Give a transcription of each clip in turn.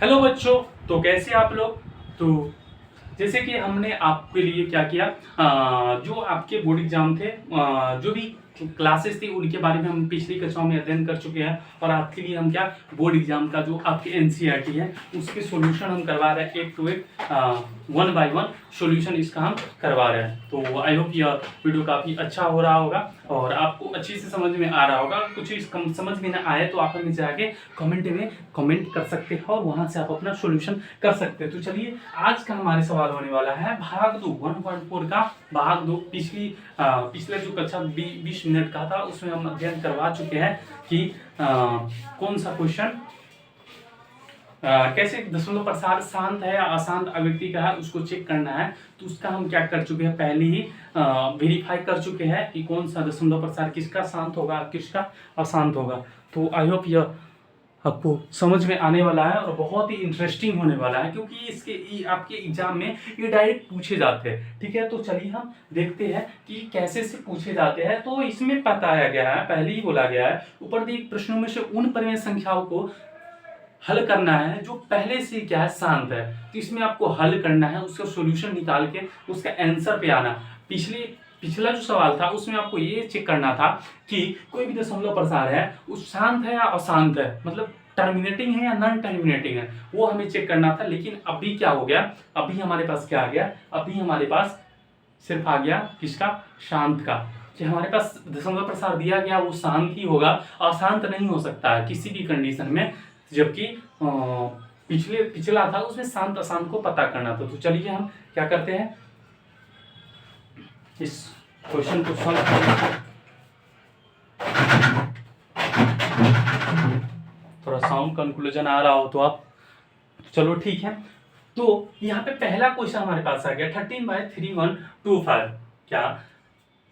Hello बच्चों, तो कैसे आप लोग। तो जैसे कि हमने आपके लिए क्या किया, जो आपके बोर्ड एग्जाम थे, जो भी क्लासेस थी उनके बारे में हम पिछली कक्षाओं में अध्ययन कर चुके हैं। और आपके लिए हम क्या बोर्ड एग्जाम का जो आपके एनसीईआरटी है उसके सॉल्यूशन हम करवा रहे हैं, एक टू एक 1 बाय 1 सॉल्यूशन इसका हम करवा रहे हैं। तो आई होप यह वीडियो काफ़ी अच्छा हो रहा होगा और आपको अच्छी से समझ में आ रहा होगा। कुछ समझ में ना आए तो आप हमें जाके कमेंट में कमेंट कर सकते हैं और वहां से आप अपना सॉल्यूशन कर सकते हैं। तो चलिए, आज का हमारे सवाल होने वाला है भाग 2 1.4 का भाग 2। पिछले जो कक्षा 20 मिनट का था उसमें हम अध्ययन करवा चुके हैं कि कौन सा क्वेश्चन कैसे दशमलव प्रसार शांत है या अशांत आवृत्ति का है उसको चेक करना है। तो उसका हम क्या कर चुके हैं, पहले ही वेरीफाई कर चुके हैं कि कौन सा दशमलव प्रसार किसका शांत होगा किसका अशांत होगा। तो आई होप यह आपको समझ में आने वाला है और बहुत ही इंटरेस्टिंग होने वाला है, क्योंकि इसके आपके एग्जाम में ये डायरेक्ट पूछे जाते हैं। ठीक है, तो चलिए हम देखते हैं कि कैसे से पूछे जाते हैं। तो इसमें बताया गया है, पहले ही बोला गया है, ऊपर दिए प्रश्नों में से उन परिमेय संख्याओं को हल करना है जो पहले से क्या है, शांत है। तो इसमें आपको हल करना है, उसका सॉल्यूशन निकाल के उसका आंसर पे आना। पिछला जो सवाल था उसमें आपको ये चेक करना था कि कोई भी दशमलव प्रसार है वो शांत है या अशांत है, मतलब टर्मिनेटिंग है या नॉन टर्मिनेटिंग है, वो हमें चेक करना था। लेकिन अभी क्या हो गया, अभी हमारे पास क्या आ गया, अभी हमारे पास सिर्फ आ गया किसका, शांत का। कि हमारे पास दशमलव प्रसार दिया गया वो शांत ही होगा, अशांत नहीं हो सकता है किसी भी कंडीशन में। जबकि पिछला था उसमें शांत अशांत को पता करना था। तो चलिए हम क्या करते हैं, इस क्वेश्चन को सॉल्व करते। थोड़ा साउंड कंक्लूजन आ रहा हो तो आप, चलो ठीक है। तो यहाँ पे पहला क्वेश्चन हमारे पास आ गया 13/3125, क्या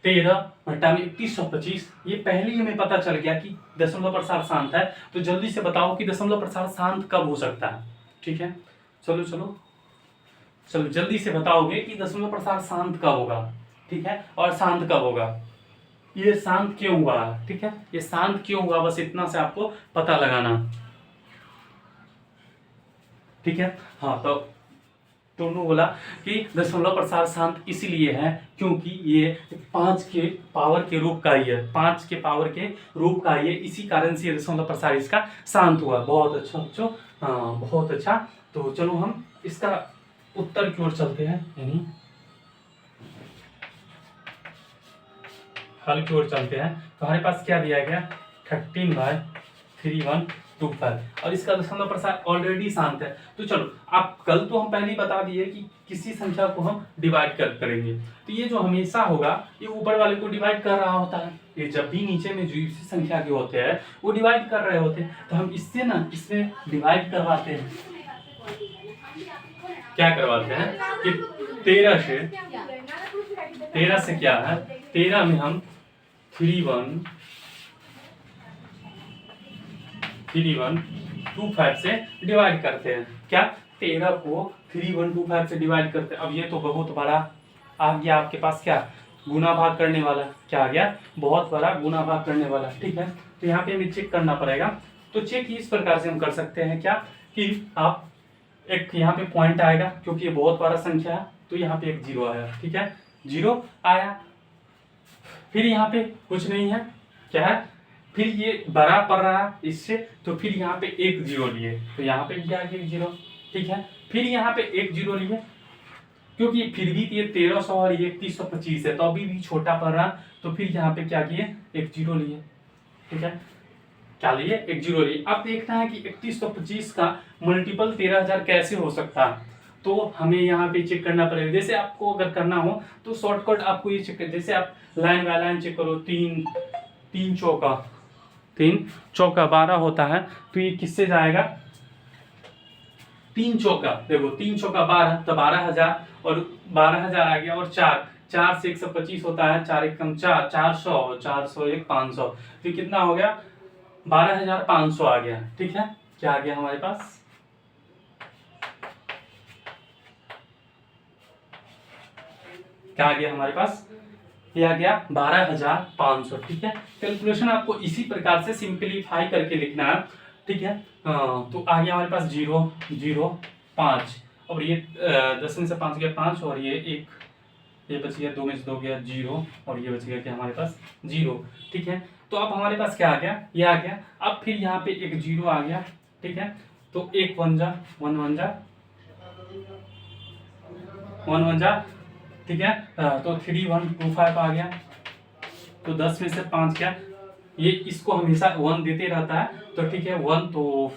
13/3125। ये पहले ही हमें पता चल गया कि दशमलव प्रसार शांत है। तो जल्दी से बताओ कि दशमलव प्रसार शांत कब हो सकता है। ठीक है, चलो जल्दी से बताओगे कि दशमलव प्रसार शांत कब होगा। ठीक है, और शांत कब होगा, ये शांत क्यों हुआ। ठीक है, ये शांत क्यों हुआ, बस इतना से आपको पता लगाना। ठीक है, हाँ, तो दोनों बोला कि दशमलव प्रसार शांत इसीलिए है क्योंकि ये 5 के पावर के रूप का ही है, 5 के पावर के रूप का ही है, इसी कारण से दशमलव प्रसार इसका शांत हुआ। बहुत अच्छा बच्चों, बहुत अच्छा। तो चलो हम इसका उत्तर की ओर चलते हैं, यानी हल की ओर चलते हैं। तो हमारे पास क्या दिया गया, 13/3125 और इसका दशमलव प्रसार ऑलरेडी शांत है। तो चलो, आप कल तो हम पहले ही बता दिए कि किसी संख्या को हम डिवाइड करेंगे। तो ये जो हमेशा होगा ये ऊपर वाले को डिवाइड कर रहा होता है। ये जब भी नीचे में जो इसी संख्या के होते हैं वो डिवाइड कर रहे होते हैं, तो हम इसमें डिवाइड करवाते हैं। क्या करवाते हैं कि 13 से क्या है, 13 में हम 3125 से डिवाइड करते हैं। क्या, 13 को 3125 से डिवाइड करते हैं। अब ये तो बहुत बड़ा आ गया आपके पास, क्या, गुना भाग करने वाला। क्या आ गया, बहुत बड़ा गुना भाग करने वाला। ठीक है, तो यहाँ पे हमें चेक करना पड़ेगा। तो चेक इस प्रकार से हम कर सकते हैं, क्या कि आप एक यहाँ पे पॉइंट आएगा क्योंकि ये बहुत बड़ा संख्या है, तो यहाँ पे एक 0 आया। ठीक है, 0 आया, फिर यहाँ पे कुछ नहीं है, क्या है, फिर ये बड़ा पड़ रहा है इससे, तो फिर यहाँ पे एक 0 लिए, तो यहाँ पे भी आ गया 0। ठीक है, फिर यहाँ पे एक 0 लिए, क्योंकि फिर भी ये 1300 और ये 3125 है तो अभी भी छोटा पड़ रहा, तो फिर यहाँ पे क्या किए, एक 0 लिए। ठीक है, क्या लिए, एक 0 लिए। अब देखना है कि 3125 का मल्टीपल 13000 कैसे हो सकता है। तो हमें यहाँ पे चेक करना पड़ेगा। जैसे आपको अगर करना हो तो शॉर्टकट आपको ये चेक कर, जैसे आप लाइन बाय लाइन चेक करो, 3 चौका 12 होता है, तो ये किससे जाएगा, 3 चौका, देखो 3 चौका 12 तो 12000 और 12000 आ गया, और 4 से 125 होता है, 4 एकम 4, 400, 401 500, तो कितना हो गया, 12500 आ गया। ठीक है, क्या आ गया हमारे पास, क्या आ गया हमारे पास, ये आ गया 12500। ठीक है, कैलकुलेशन आपको इसी प्रकार से सिंपलीफाई करके लिखना है। ठीक है। तो आ गया हमारे पास 0 0 5, और ये 10 में से 5 गया 5, और ये एक, ये बच गया 2 में से 2 गया 0, और ये बच गया क्या हमारे पास 0। ठीक है, तो अब हमारे पास क्या आ गया, ये आ गया। अब फिर यहाँ पे एक 0 आ गया। ठीक है, तो एक 1 जा 1 1 जा 1 1 जा। ठीक है, तो 3 1 2 5 आ गया। तो 10 में से 5 क्या, ये इसको हमेशा 1 देते रहता है, तो ठीक है 1 तो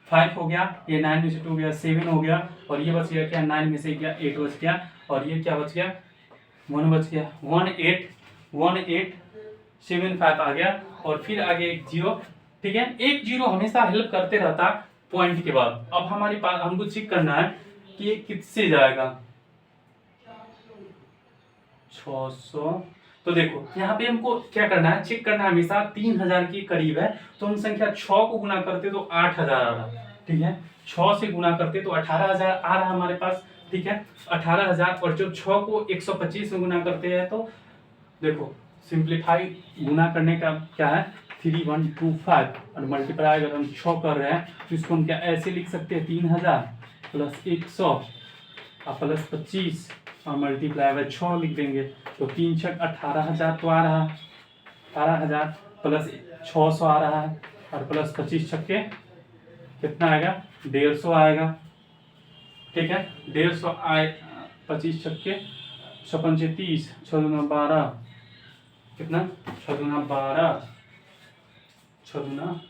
5 हो गया। ये 9 में से 2 गया 7 हो गया, और ये बच गया क्या 9 में से क्या 8 बच गया, और ये क्या बच गया 1 बच गया 1 8 1 8 7 5 आ गया, और फिर आगे एक 0। ठीक है, एक 0 हमेशा हेल्प करते रहता पॉइंट के बाद। अब हमारे पास हमको चेक करना है कि ये किससे जाएगा 600। तो देखो यहाँ पे हमको क्या करना है, चेक करना है हमेशा 3000 के करीब है, तो हम संख्या 6 को गुना करते तो 8000 आ रहा। ठीक है, 6 से गुना करते तो 18000 आ रहा हमारे पास। ठीक है, 18000, और जब 6 को 125 से गुना करते हैं तो देखो सिंप्लीफाई गुना करने का क्या है 3125, और मल्टीप्लाई अगर हम 6 कर रहे हैं तो इसको हम क्या ऐसे लिख सकते हैं 3000 प्लस 100 और प्लस 25 और मल्टीप्लाई बाय 6 लिख देंगे, तो 3 6 18000 तो आ रहा है। 18000 प्लस 600 आ रहा है, और प्लस 25 छक्के कितना आएगा 150 आएगा। ठीक है, 150 आए, 25 छक्के 56 30 6 दूना 12, कितना 6 दूना 12 6 दूना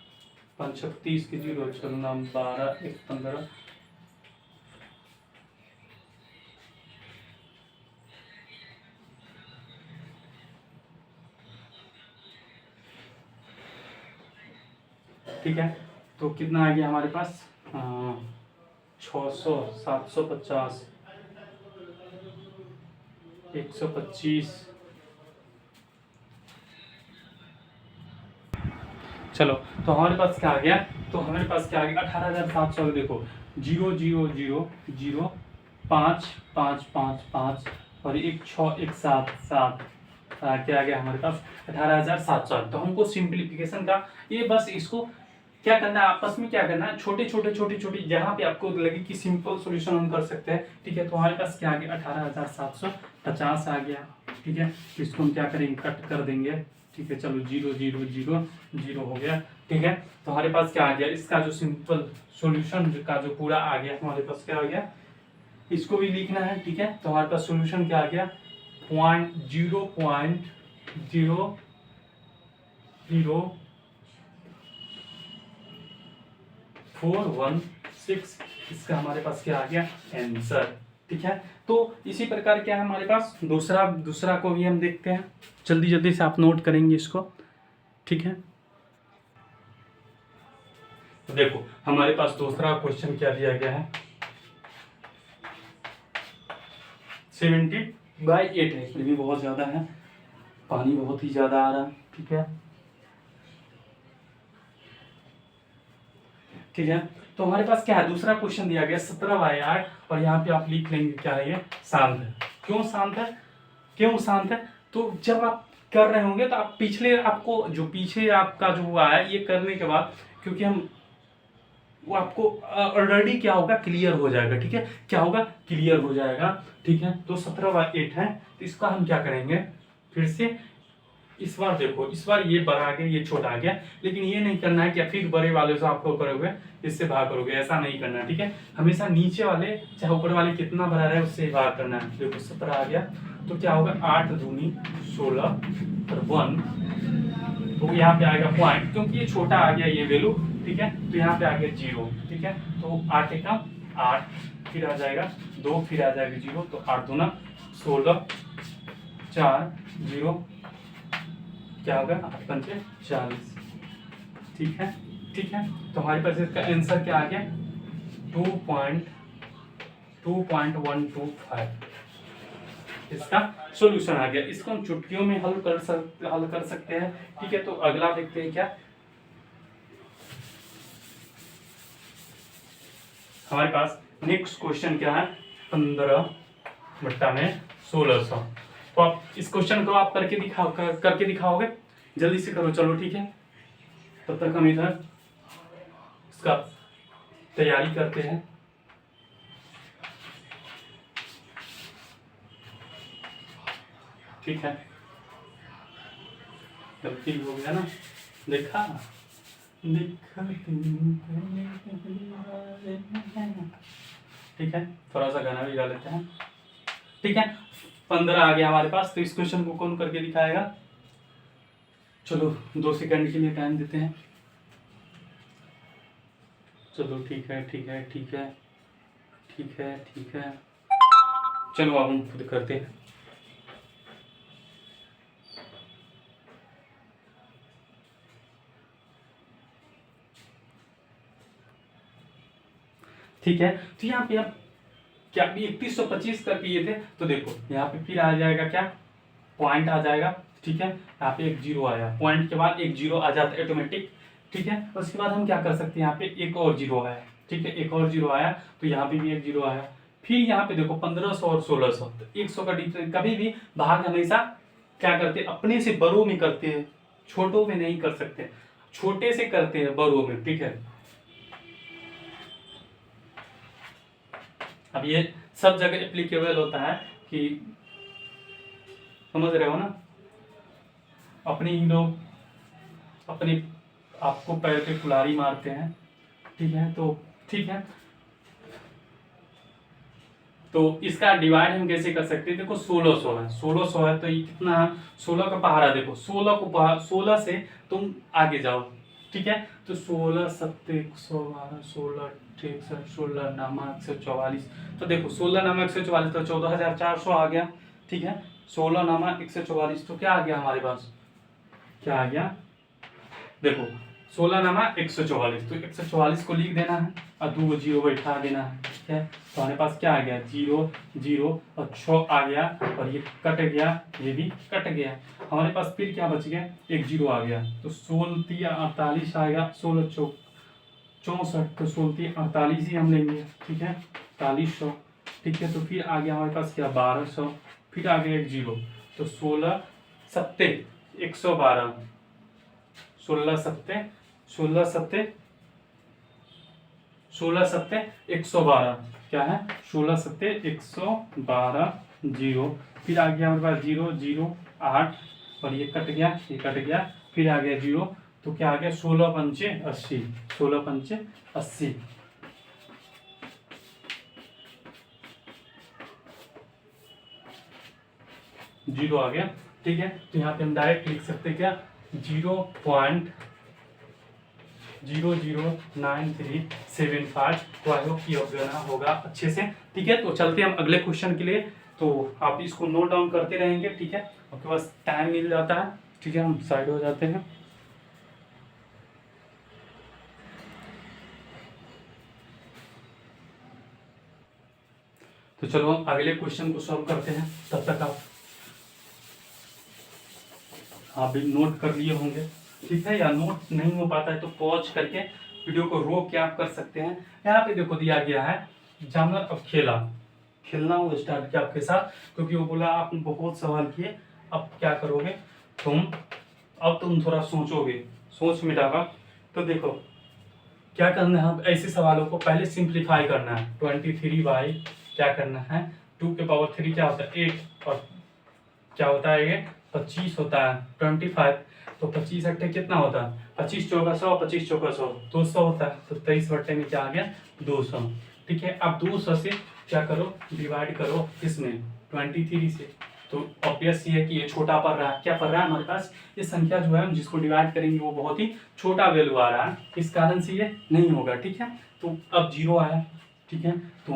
5 30 के 0 6 दूना 12 1 15। ठीक है, तो कितना आ गया हमारे पास 600 750 125। चलो, तो हमारे पास क्या आ गया, तो हमारे पास क्या आ गया 18700। देखो 0 0 0 0 5 5 5 5 और 1 6 1 7 7, क्या आ गया हमारे पास 18700। तो हमको सिंप्लीफिकेशन का ये बस इसको क्या करना है, आपस में क्या करना है, छोटे छोटे जहाँ पे आपको लगे कि सिंपल सॉल्यूशन हम कर सकते हैं। ठीक है, तो हमारे पास क्या आ गया 18750 आ गया। ठीक है, इसको हम क्या करेंगे कट कर देंगे। ठीक है, चलो 0 0 0 0 हो गया। ठीक है, तो हमारे पास क्या आ गया, इसका जो सिंपल सॉल्यूशन का जो पूरा आ गया हमारे पास क्या आ गया, इसको भी लिखना है। ठीक है, तो हमारे पास सॉल्यूशन क्या आ गया 0.00416, इसका हमारे पास क्या आ गया आंसर। ठीक है, तो इसी प्रकार क्या है हमारे पास दूसरा को भी हम देखते हैं, जल्दी से आप नोट करेंगे इसको। ठीक है, तो देखो हमारे पास दूसरा क्वेश्चन क्या दिया गया है 70/8 है, इसमें भी बहुत ज्यादा है, पानी बहुत ही ज्यादा आ रहा है। ठीक है, ठीक है, तो हमारे पास क्या है दूसरा क्वेश्चन दिया गया 17/8, और यहाँ पे आप लिख लेंगे क्या है ये शांत है। क्यों शांत है, क्यों शांत है, तो जब आप कर रहे होंगे तो आप पिछले आपको जो पीछे आपका जो हुआ है ये करने के बाद, क्योंकि हम वो आपको ऑलरेडी क्या होगा क्लियर हो जाएगा। ठीक है, क्या होगा क्लियर हो जाएगा। ठीक है, तो 17/8 है, तो इसका हम क्या करेंगे फिर से, इस बार देखो इस बार ये बड़ा आ गया ये छोटा आ गया, लेकिन ये नहीं करना है कि फिर बड़े वाले से आपको करोगे इससे भाग करोगे, ऐसा नहीं करना है। ठीक है, हमेशा नीचे वाले चाहे ऊपर वाले कितना बड़ा रहे उससे भाग करना है। देखो 17 आ गया, तो क्या होगा 8 दूनी 16 और 1, तो यहाँ पे आएगा पॉइंट, क्योंकि ये छोटा आ गया ये वैल्यू। ठीक है, तो यहाँ पे आ गया 0। ठीक है, तो 8 एकम 8, फिर आ जाएगा 2, फिर आ जाएगा 0, तो 8 दूना 16 4 0, क्या होगा 8 पंचे 40। ठीक है, ठीक है, तो हमारे पास इसका आंसर क्या आ गया 2.125, इसका सॉल्यूशन आ गया। इसको हम चुटकियों में हल कर सकते हैं। ठीक है, तो अगला देखते हैं क्या हमारे पास नेक्स्ट क्वेश्चन क्या है 15/1600। तो आप इस क्वेश्चन को आप करके दिखाओगे, जल्दी से करो। चलो ठीक है, तब तक हम इधर उसका तैयारी करते हैं। ठीक है, गलती हो गया ना, देखा ठीक है, थोड़ा सा गाना भी गा लेते हैं। ठीक है, 15 आ गया हमारे पास। तो इस क्वेश्चन को कौन करके दिखाएगा? चलो 2 सेकंड के लिए टाइम देते हैं। चलो ठीक है ठीक है ठीक है ठीक है ठीक है, चलो अब हम खुद करते हैं। ठीक है, तो यहाँ पे आप क्या 3125 कर किए थे, तो देखो यहाँ पे फिर आ जाएगा क्या, पॉइंट आ जाएगा। ठीक है, यहाँ पे एक जीरो आया, पॉइंट के बाद एक जीरो आ जाता है ऑटोमेटिक। ठीक है, उसके बाद हम क्या कर सकते हैं, यहाँ पे एक और जीरो आया। ठीक है, एक और जीरो आया, तो यहाँ पे भी एक जीरो आया। फिर यहाँ पे देखो 1500 और 1600, तो 100 का डिफरेंस। कभी भी भाग हमेशा क्या करते हैं, अपने से बड़ों में करते हैं, छोटों में नहीं कर सकते, छोटे से करते हैं बड़ों में। ठीक है, अब ये सब जगह एप्लीकेबल होता है कि समझ रहे हो ना, अपने ही लोग अपने आपको पैर पे कुल्हाड़ी मारते हैं। ठीक है, तो ठीक है, तो इसका डिवाइड हम कैसे कर सकते हैं, देखो 1600 है, 1600 है तो ये कितना है, 16 का पहाड़ा देखो, 16 से तुम आगे जाओ। ठीक है, तो 16 सत्ते 112, 16 63, 16 नामा 144, तो देखो 16 नामा 144 तो 14400 आ गया। ठीक है, 16 नामा 144 तो क्या आ गया हमारे पास, क्या आ गया, देखो 16 नामा 144, तो 144 को लिख देना है और 2 जीरो बैठा देना है। ठीक है, तो हमारे पास क्या आ गया, 0 0 और 6 आ गया, और ये कट गया, ये भी कट गया। हमारे पास फिर क्या बच गया, एक जीरो आ गया, तो 16 48 आएगा, 16 64, तो 16 48 ही हम लेंगे। ठीक है, 4300। ठीक है, तो फिर आ गया हमारे पास क्या, 1200, फिर आ गया एक जीरो, तो 16 सत्ते 112, 16 सत्ते 112, क्या है, 16 सत्ते 112 जीरो, फिर आ गया हमारे पास 0 0 8, और ये कट गया, फिर आ गया जीरो, तो क्या आ गया, 16 पंचे 80, 16 पंचे 80, जीरो आ गया। ठीक है, तो यहाँ पे हम डायरेक्ट लिख सकते हैं क्या, 0.009375। तो आई होप ये गणना होगा अच्छे से। ठीक है, तो चलते हैं हम अगले क्वेश्चन के लिए। तो आप इसको नोट डाउन करते रहेंगे। ठीक है, आपके पास टाइम मिल जाता है। ठीक है, हम साइड हो जाते हैं। तो चलो हम अगले क्वेश्चन को सॉल्व करते हैं, तब तक आप भी नोट कर लिए होंगे। ठीक है, या नोट नहीं हो पाता है तो पॉज करके वीडियो को रोक के आप कर सकते हैं। यहाँ पे देखो दिया गया है, जानवर अब खेलना वो स्टार्ट किया आपके साथ, क्योंकि वो बोला आपने बहुत सवाल किए, अब क्या करोगे तुम, अब तुम थोड़ा सोचोगे, सोच मिटागा। तो देखो क्या करना है, ऐसे सवालों को पहले सिंप्लीफाई करना है। 23 बाई क्या करना है, 2 के पावर 3 क्या होता है 8, और क्या होता है ये 25 होता है 25, तो 25 अट्ठे कितना होता है, 25 चौका 100, 25 चौका 100 200 होता है, तो 23 बट्टे में क्या आ गया 200। ठीक है, अब 200 से क्या करो, डिवाइड करो किसमें 23 से, तो ऑब्वियस ये है कि ये छोटा पड़ रहा है। क्या पड़ रहा है हमारे पास, ये संख्या जो है हम जिसको डिवाइड करेंगे वो बहुत ही छोटा वैल्यू आ रहा है, इस कारण से ये नहीं होगा। ठीक है, तो अब जीरो आया। ठीक है, तो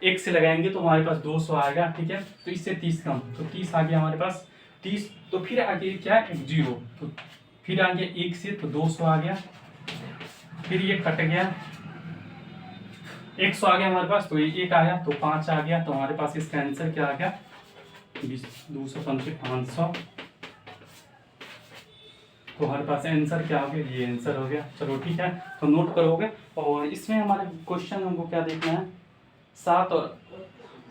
1 से लगाएंगे तो हमारे पास 200 आएगा। ठीक है, तो इससे 30 कम, तो 30 आ गया हमारे पास 30, तो फिर आगे क्या एक जीरो, तो फिर आ गया 1 से, तो 200 आ गया, फिर ये कट गया 100 आ गया हमारे पास, तो ये 1 आया, तो 5 आ गया, तो हमारे पास इसका आंसर क्या आ गया 500। तो हमारे पास आंसर क्या हो गया, ये आंसर हो गया। चलो ठीक है, तो नोट करोगे। और इसमें हमारे क्वेश्चन हमको क्या देखना है, 7 और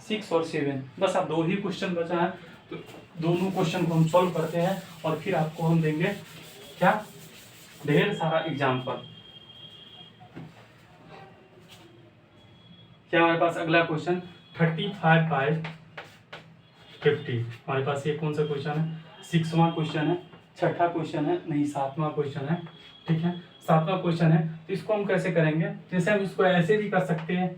6 और 7, बस अब 2 ही क्वेश्चन बचा है, तो दोनों क्वेश्चन को हम सॉल्व करते हैं और फिर आपको हम देंगे क्या, ढेर सारा एग्जाम्पल। क्या हमारे पास अगला क्वेश्चन 35/50। हमारे पास ये कौन सा क्वेश्चन है? 6वां क्वेश्चन है, छठा क्वेश्चन है, नहीं 7वां क्वेश्चन है। ठीक है, 7वां क्वेश्चन है। तो इसको हम कैसे करेंगे? जैसे हम इसको ऐसे भी कर सकते हैं,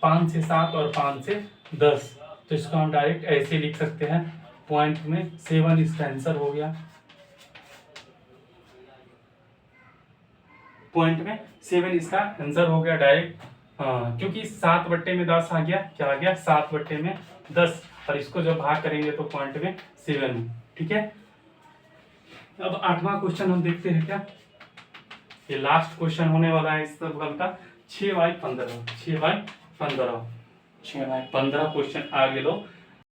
5 से 7 और 5 से 10। तो इसको हम डायरेक्ट ऐसे लिख सकते हैं, पॉइंट में 7 इसका आंसर हो गया। पॉइंट में 7 इसका आंसर हो गया डायरेक्ट। हाँ, क्योंकि 7/10 आ गया। क्या आ गया? 7/10। और इसको जब भाग करेंगे तो पॉइंट में 7। ठीक है, अब 8वां क्वेश्चन हम देखते हैं। क्या ये लास्ट क्वेश्चन होने वाला है इस बगल का? 6/15। 6/15 क्वेश्चन आगे लो।